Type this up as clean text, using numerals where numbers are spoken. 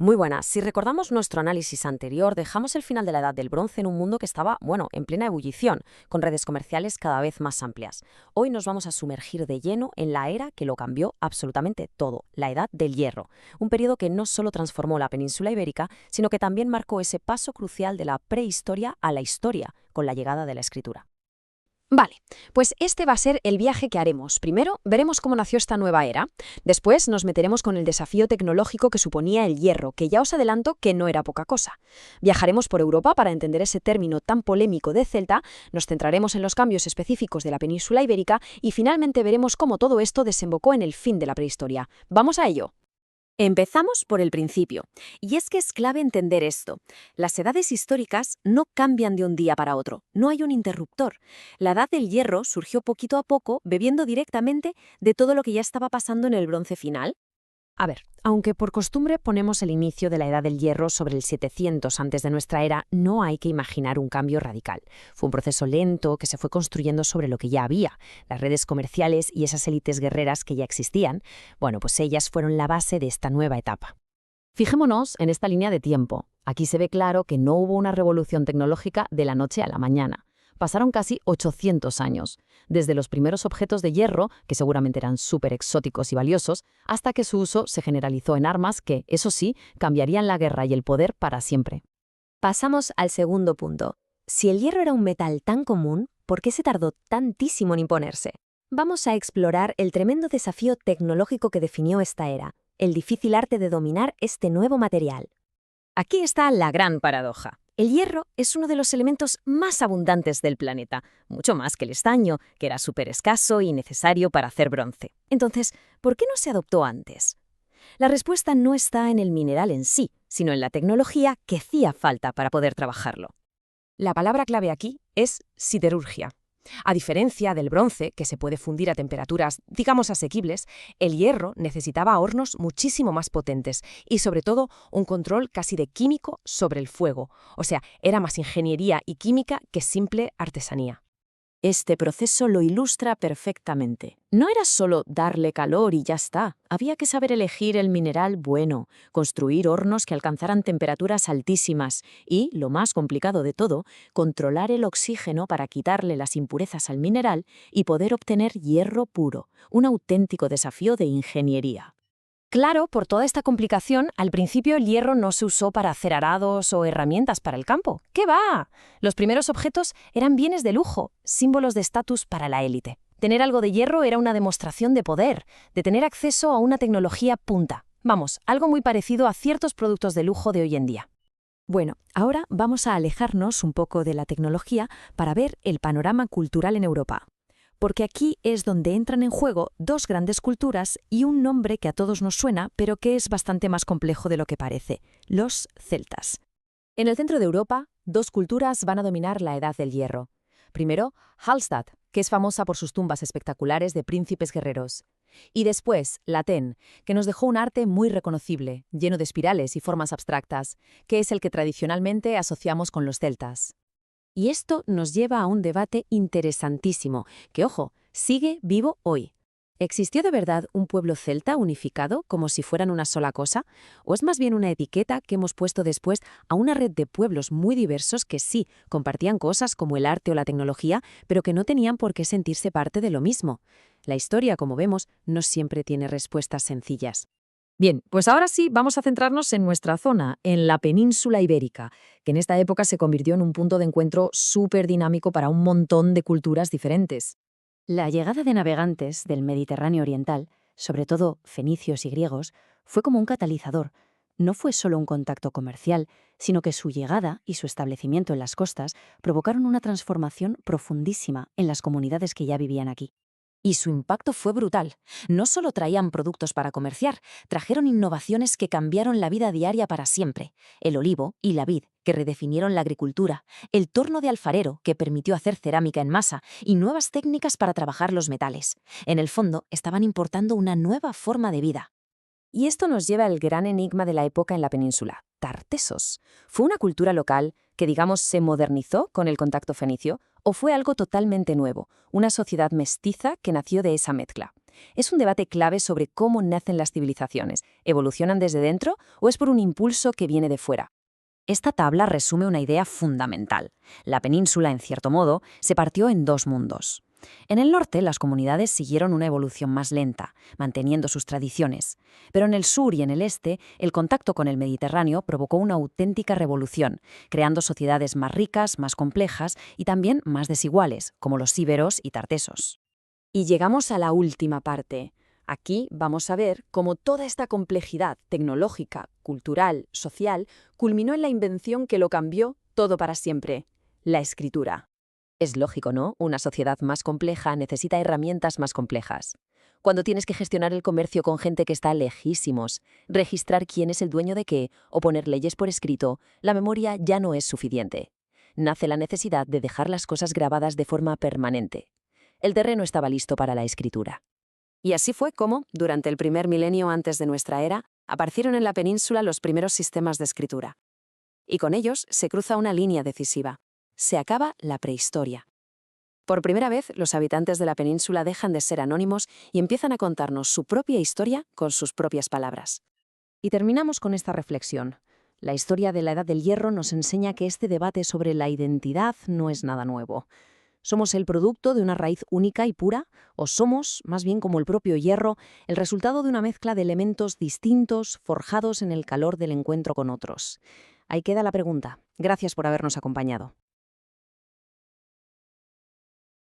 Muy buenas. Si recordamos nuestro análisis anterior, dejamos el final de la Edad del Bronce en un mundo que estaba, en plena ebullición, con redes comerciales cada vez más amplias. Hoy nos vamos a sumergir de lleno en la era que lo cambió absolutamente todo, la Edad del Hierro, un periodo que no solo transformó la península ibérica, sino que también marcó ese paso crucial de la prehistoria a la historia, con la llegada de la escritura. Vale, pues este va a ser el viaje que haremos. Primero, veremos cómo nació esta nueva era. Después, nos meteremos con el desafío tecnológico que suponía el hierro, que ya os adelanto que no era poca cosa. Viajaremos por Europa para entender ese término tan polémico de celta, nos centraremos en los cambios específicos de la península ibérica y finalmente veremos cómo todo esto desembocó en el fin de la prehistoria. ¡Vamos a ello! Empezamos por el principio, y es que es clave entender esto. Las edades históricas no cambian de un día para otro, no hay un interruptor. La edad del hierro surgió poquito a poco, bebiendo directamente de todo lo que ya estaba pasando en el bronce final. A ver, aunque por costumbre ponemos el inicio de la Edad del Hierro sobre el 700 antes de nuestra era, no hay que imaginar un cambio radical. Fue un proceso lento que se fue construyendo sobre lo que ya había, las redes comerciales y esas élites guerreras que ya existían. Pues ellas fueron la base de esta nueva etapa. Fijémonos en esta línea de tiempo. Aquí se ve claro que no hubo una revolución tecnológica de la noche a la mañana. Pasaron casi 800 años, desde los primeros objetos de hierro, que seguramente eran súper exóticos y valiosos, hasta que su uso se generalizó en armas que, eso sí, cambiarían la guerra y el poder para siempre. Pasamos al segundo punto. Si el hierro era un metal tan común, ¿por qué se tardó tantísimo en imponerse? Vamos a explorar el tremendo desafío tecnológico que definió esta era, el difícil arte de dominar este nuevo material. Aquí está la gran paradoja. El hierro es uno de los elementos más abundantes del planeta, mucho más que el estaño, que era súper escaso y necesario para hacer bronce. Entonces, ¿por qué no se adoptó antes? La respuesta no está en el mineral en sí, sino en la tecnología que hacía falta para poder trabajarlo. La palabra clave aquí es siderurgia. A diferencia del bronce, que se puede fundir a temperaturas, digamos, asequibles, el hierro necesitaba hornos muchísimo más potentes y, sobre todo, un control casi de químico sobre el fuego. O sea, era más ingeniería y química que simple artesanía. Este proceso lo ilustra perfectamente. No era solo darle calor y ya está. Había que saber elegir el mineral bueno, construir hornos que alcanzaran temperaturas altísimas y, lo más complicado de todo, controlar el oxígeno para quitarle las impurezas al mineral y poder obtener hierro puro, un auténtico desafío de ingeniería. Claro, por toda esta complicación, al principio el hierro no se usó para hacer arados o herramientas para el campo. ¿Qué va? Los primeros objetos eran bienes de lujo, símbolos de estatus para la élite. Tener algo de hierro era una demostración de poder, de tener acceso a una tecnología punta. Vamos, algo muy parecido a ciertos productos de lujo de hoy en día. Bueno, ahora vamos a alejarnos un poco de la tecnología para ver el panorama cultural en Europa. Porque aquí es donde entran en juego dos grandes culturas y un nombre que a todos nos suena, pero que es bastante más complejo de lo que parece: los celtas. En el centro de Europa, dos culturas van a dominar la Edad del Hierro. Primero, Hallstatt, que es famosa por sus tumbas espectaculares de príncipes guerreros. Y después, Latén, que nos dejó un arte muy reconocible, lleno de espirales y formas abstractas, que es el que tradicionalmente asociamos con los celtas. Y esto nos lleva a un debate interesantísimo, que, ojo, sigue vivo hoy. ¿Existió de verdad un pueblo celta unificado como si fueran una sola cosa? ¿O es más bien una etiqueta que hemos puesto después a una red de pueblos muy diversos que sí, compartían cosas como el arte o la tecnología, pero que no tenían por qué sentirse parte de lo mismo? La historia, como vemos, no siempre tiene respuestas sencillas. Bien, pues ahora sí vamos a centrarnos en nuestra zona, en la península ibérica, que en esta época se convirtió en un punto de encuentro súper dinámico para un montón de culturas diferentes. La llegada de navegantes del Mediterráneo oriental, sobre todo fenicios y griegos, fue como un catalizador. No fue solo un contacto comercial, sino que su llegada y su establecimiento en las costas provocaron una transformación profundísima en las comunidades que ya vivían aquí. Y su impacto fue brutal. No solo traían productos para comerciar, trajeron innovaciones que cambiaron la vida diaria para siempre. El olivo y la vid, que redefinieron la agricultura, el torno de alfarero, que permitió hacer cerámica en masa, y nuevas técnicas para trabajar los metales. En el fondo, estaban importando una nueva forma de vida. Y esto nos lleva al gran enigma de la época en la península, Tartesos. ¿Fue una cultura local que, digamos, se modernizó con el contacto fenicio, o fue algo totalmente nuevo, una sociedad mestiza que nació de esa mezcla? Es un debate clave sobre cómo nacen las civilizaciones. ¿Evolucionan desde dentro o es por un impulso que viene de fuera? Esta tabla resume una idea fundamental. La península, en cierto modo, se partió en dos mundos. En el norte, las comunidades siguieron una evolución más lenta, manteniendo sus tradiciones. Pero en el sur y en el este, el contacto con el Mediterráneo provocó una auténtica revolución, creando sociedades más ricas, más complejas y también más desiguales, como los íberos y tartesos. Y llegamos a la última parte. Aquí vamos a ver cómo toda esta complejidad tecnológica, cultural, social, culminó en la invención que lo cambió todo para siempre: la escritura. Es lógico, ¿no? Una sociedad más compleja necesita herramientas más complejas. Cuando tienes que gestionar el comercio con gente que está lejísimos, registrar quién es el dueño de qué o poner leyes por escrito, la memoria ya no es suficiente. Nace la necesidad de dejar las cosas grabadas de forma permanente. El terreno estaba listo para la escritura. Y así fue como, durante el primer milenio antes de nuestra era, aparecieron en la península los primeros sistemas de escritura. Y con ellos se cruza una línea decisiva. Se acaba la prehistoria. Por primera vez, los habitantes de la península dejan de ser anónimos y empiezan a contarnos su propia historia con sus propias palabras. Y terminamos con esta reflexión. La historia de la Edad del Hierro nos enseña que este debate sobre la identidad no es nada nuevo. ¿Somos el producto de una raíz única y pura? ¿O somos, más bien como el propio hierro, el resultado de una mezcla de elementos distintos forjados en el calor del encuentro con otros? Ahí queda la pregunta. Gracias por habernos acompañado.